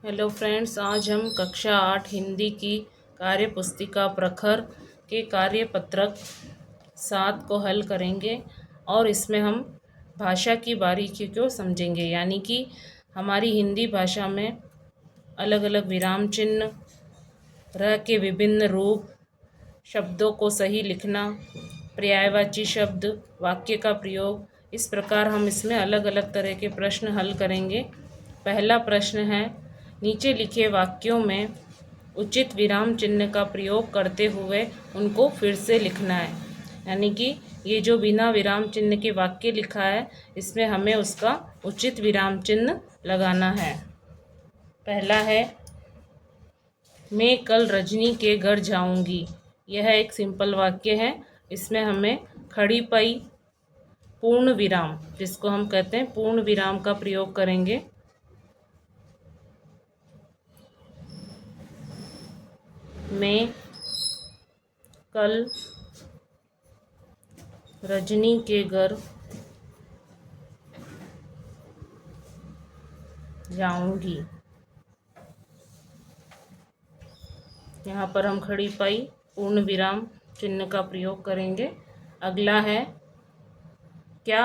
Hello friends, आज हम कक्षा 8 हिंदी की कार्य पुस्तिका प्रखर के कार्यपत्रक 7 को हल करेंगे और इसमें हम भाषा की बारीकी को समझेंगे। यानी कि हमारी हिंदी भाषा में अलग अलग विराम चिन्ह, र के विभिन्न रूप, शब्दों को सही लिखना, पर्यायवाची शब्द, वाक्य का प्रयोग, इस प्रकार हम इसमें अलग अलग तरह के प्रश्न हल करेंगे। पहला प्रश्न है, नीचे लिखे वाक्यों में उचित विराम चिन्ह का प्रयोग करते हुए उनको फिर से लिखना है। यानी कि ये जो बिना विराम चिन्ह के वाक्य लिखा है, इसमें हमें उसका उचित विराम चिन्ह लगाना है। पहला है, मैं कल रजनी के घर जाऊंगी। यह एक सिंपल वाक्य है। इसमें हमें खड़ी पई पूर्ण विराम, जिसको हम कहते हैं पूर्ण विराम, का प्रयोग करेंगे। मैं कल रजनी के घर जाऊंगी। यहाँ पर हम खड़ी पाई पूर्ण विराम चिन्ह का प्रयोग करेंगे। अगला है, क्या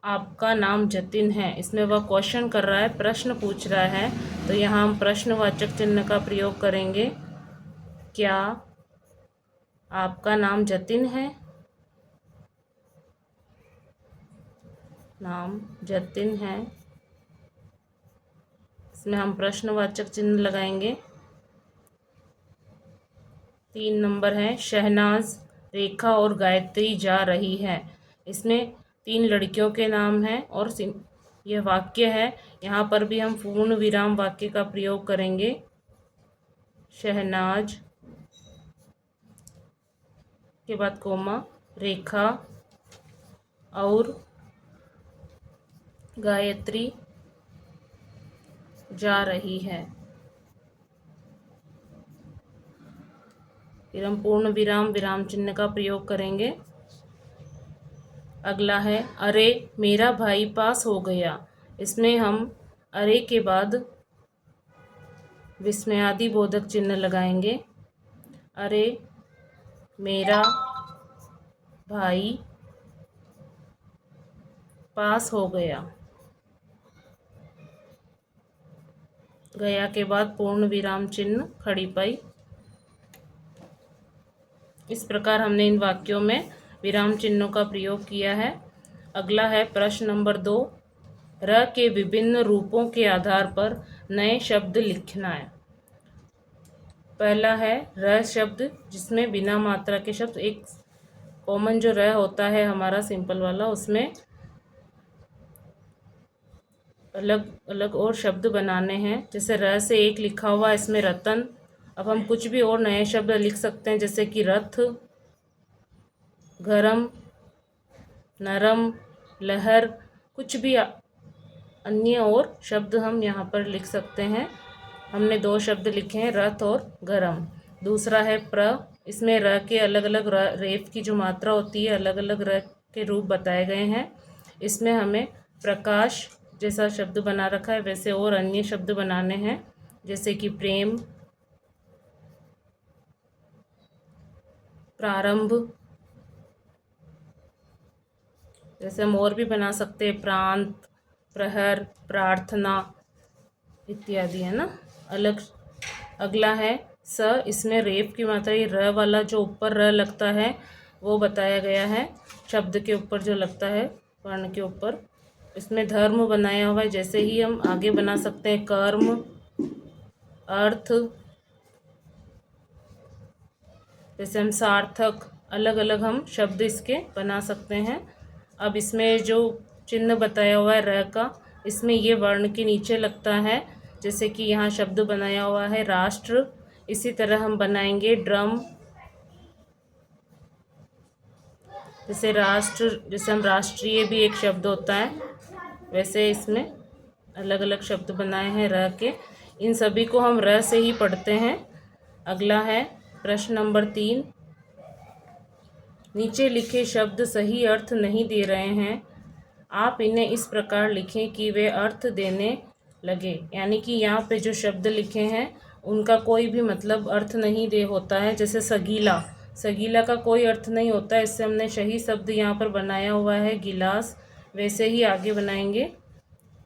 आपका नाम जतिन है। इसमें वह क्वेश्चन कर रहा है, प्रश्न पूछ रहा है, तो यहाँ हम प्रश्नवाचक चिन्ह का प्रयोग करेंगे। क्या आपका नाम जतिन है। नाम जतिन है, इसमें हम प्रश्नवाचक चिन्ह लगाएंगे। 3 नंबर है, शहनाज, रेखा और गायत्री जा रही है। इसमें 3 लड़कियों के नाम हैं और यह वाक्य है। यहाँ पर भी हम पूर्ण विराम वाक्य का प्रयोग करेंगे। शहनाज के बाद कोमा, रेखा और गायत्री जा रही है। फिर हम पूर्ण विराम विराम चिन्ह का प्रयोग करेंगे। अगला है, अरे मेरा भाई पास हो गया। इसमें हम अरे के बाद विस्मयादि बोधक चिन्ह लगाएंगे। अरे मेरा भाई पास हो गया। गया के बाद पूर्ण विराम चिन्ह, खड़ी पाई। इस प्रकार हमने इन वाक्यों में विराम चिन्हों का प्रयोग किया है। अगला है प्रश्न नंबर 2, र के विभिन्न रूपों के आधार पर नए शब्द लिखना है। पहला है र शब्द, जिसमें बिना मात्रा के शब्द, एक कॉमन जो र होता है हमारा सिंपल वाला, उसमें अलग अलग और शब्द बनाने हैं। जैसे र से एक लिखा हुआ इसमें रतन। अब हम कुछ भी और नए शब्द लिख सकते हैं, जैसे कि रथ, गरम, नरम, लहर, कुछ भी अन्य और शब्द हम यहाँ पर लिख सकते हैं। हमने 2 शब्द लिखे हैं, रथ और गरम। दूसरा है प्र, इसमें र के अलग अलग रेफ की जो मात्रा होती है, अलग अलग र के रूप बताए गए हैं। इसमें हमें प्रकाश जैसा शब्द बना रखा है, वैसे और अन्य शब्द बनाने हैं, जैसे कि प्रेम, प्रारंभ, जैसे हम और भी बना सकते हैं, प्रांत, प्रहर, प्रार्थना इत्यादि, है ना, अलग। अगला है स, इसमें रेप की मात्रा, ये र वाला जो ऊपर र लगता है वो बताया गया है, शब्द के ऊपर जो लगता है वर्ण के ऊपर। इसमें धर्म बनाया हुआ है, जैसे ही हम आगे बना सकते हैं कर्म, अर्थ, जैसे हम सार्थक, अलग अलग हम शब्द इसके बना सकते हैं। अब इसमें जो चिन्ह बताया हुआ है र का, इसमें ये वर्ण के नीचे लगता है, जैसे कि यहाँ शब्द बनाया हुआ है राष्ट्र। इसी तरह हम बनाएंगे ड्रम, जैसे राष्ट्र, जैसे हम राष्ट्रीय भी एक शब्द होता है, वैसे इसमें अलग अलग शब्द बनाए हैं र के। इन सभी को हम र से ही पढ़ते हैं। अगला है प्रश्न नंबर 3, नीचे लिखे शब्द सही अर्थ नहीं दे रहे हैं। आप इन्हें इस प्रकार लिखें कि वे अर्थ देने लगे, यानी कि यहाँ पे जो शब्द लिखे हैं उनका कोई भी मतलब अर्थ नहीं दे होता है। जैसे सगीला, सगीला का कोई अर्थ नहीं होता है, इससे हमने सही शब्द यहाँ पर बनाया हुआ है गिलास। वैसे ही आगे बनाएंगे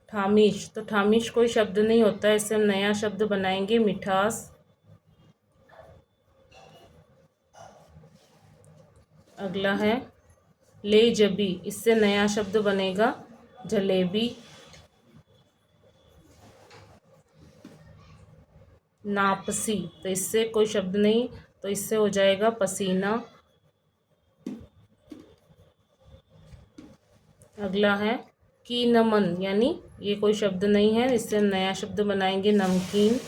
ठामीश, तो ठामीश कोई शब्द नहीं होता है, इससे हम नया शब्द बनाएंगे मिठास। अगला है लेजबी, इससे नया शब्द बनेगा जलेबी। नापसी, तो इससे कोई शब्द नहीं, तो इससे हो जाएगा पसीना। अगला है कीनमन, यानी ये कोई शब्द नहीं है, इससे हम नया शब्द बनाएंगे नमकीन।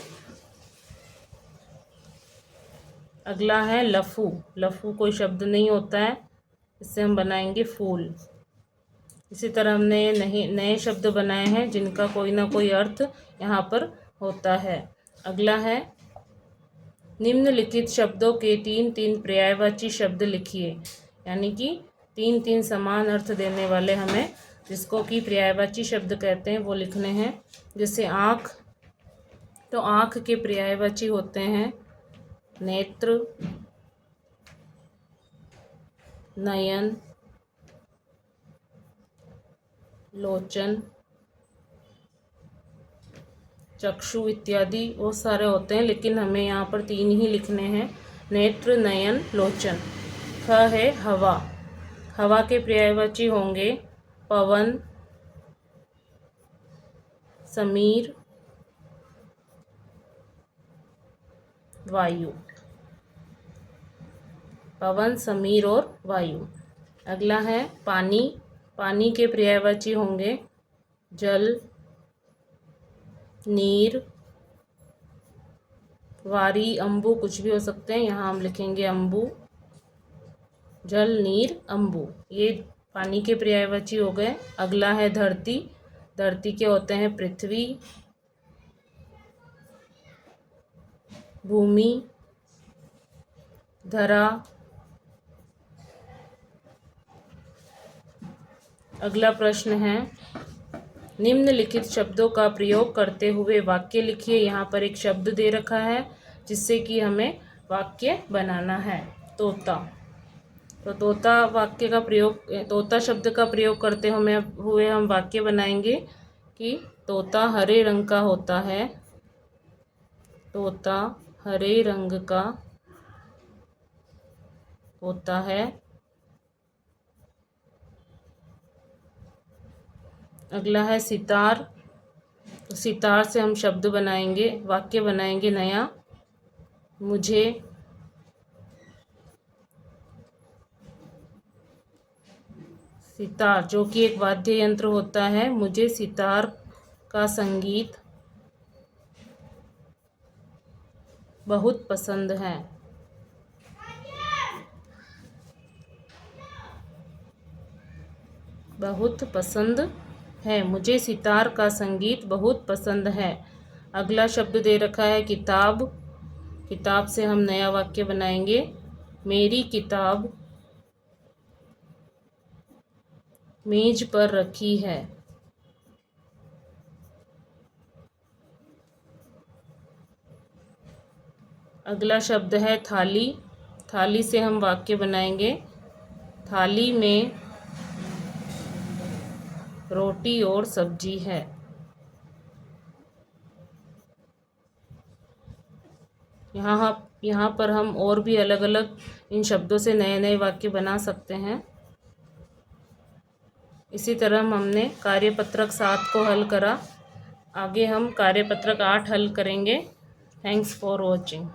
अगला है लफू, लफू कोई शब्द नहीं होता है, इससे हम बनाएंगे फूल। इसी तरह हमने नए शब्द बनाए हैं जिनका कोई ना कोई अर्थ यहाँ पर होता है। अगला है निम्नलिखित शब्दों के 3-3 पर्यायवाची शब्द लिखिए, यानी कि 3-3 समान अर्थ देने वाले हमें, जिसको कि पर्यायवाची शब्द कहते हैं, वो लिखने हैं। जैसे आँख, तो आँख के पर्यायवाची होते हैं नेत्र, नयन, लोचन, चक्षु इत्यादि बहुत सारे होते हैं, लेकिन हमें यहाँ पर 3 ही लिखने हैं, नेत्र, नयन, लोचन। ख है हवा, हवा के पर्यायवाची होंगे पवन, समीर, वायु। पवन, समीर और वायु। अगला है पानी, पानी के पर्यायवाची होंगे जल, नीर, वारी, अम्बु, कुछ भी हो सकते हैं, यहाँ हम लिखेंगे अम्बु। जल, नीर, अम्बु, ये पानी के पर्यायवाची हो गए। अगला है धरती, धरती के होते हैं पृथ्वी, भूमि, धरा। अगला प्रश्न है निम्नलिखित शब्दों का प्रयोग करते हुए वाक्य लिखिए। यहाँ पर एक शब्द दे रखा है जिससे कि हमें वाक्य बनाना है। तोता, तो तोता वाक्य का प्रयोग, तोता शब्द का प्रयोग करते हुए हम वाक्य बनाएंगे कि तोता हरे रंग का होता है, तोता हरे रंग का होता है। अगला है सितार, तो सितार से हम शब्द बनाएंगे, वाक्य बनाएंगे नया, मुझे सितार, जो कि एक वाद्य यंत्र होता है, मुझे सितार का संगीत बहुत पसंद है। बहुत पसंद है, मुझे सितार का संगीत बहुत पसंद है। अगला शब्द दे रखा है किताब, किताब से हम नया वाक्य बनाएंगे, मेरी किताब मेज पर रखी है। अगला शब्द है थाली, थाली से हम वाक्य बनाएंगे, थाली में रोटी और सब्जी है। यहाँ पर हम और भी अलग अलग इन शब्दों से नए नए वाक्य बना सकते हैं। इसी तरह हमने कार्यपत्रक 7 को हल करा, आगे हम कार्यपत्रक 8 हल करेंगे। Thanks for watching.